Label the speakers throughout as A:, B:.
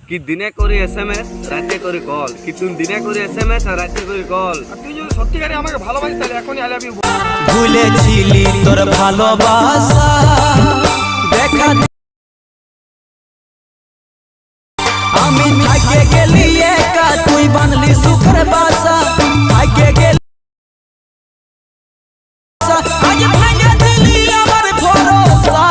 A: कि दिने करी एसएमएस राते करी कॉल कि तुम दिने करी एसएमएस और राते करी कॉल
B: তুই যদি সত্যিকারে আমাকে ভালোবাসিস তাহলে এখনই আই লাভ ইউ
C: ভুলেছিলি তোর ভালোবাসা দেখা আমি থাকে গেলি একা তুই বানলি সুখের বাসা থাকে গেলি আজ ভাঙে দিলি আমার ভরসা।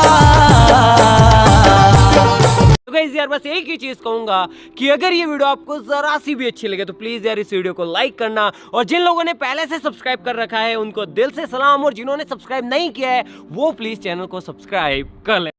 D: तो गाइस यार बस एक ही चीज कहूंगा कि अगर ये वीडियो आपको जरा सी भी अच्छी लगे तो प्लीज यार इस वीडियो को लाइक करना, और जिन लोगों ने पहले से सब्सक्राइब कर रखा है उनको दिल से सलाम, और जिन्होंने सब्सक्राइब नहीं किया है वो प्लीज चैनल को सब्सक्राइब कर ले।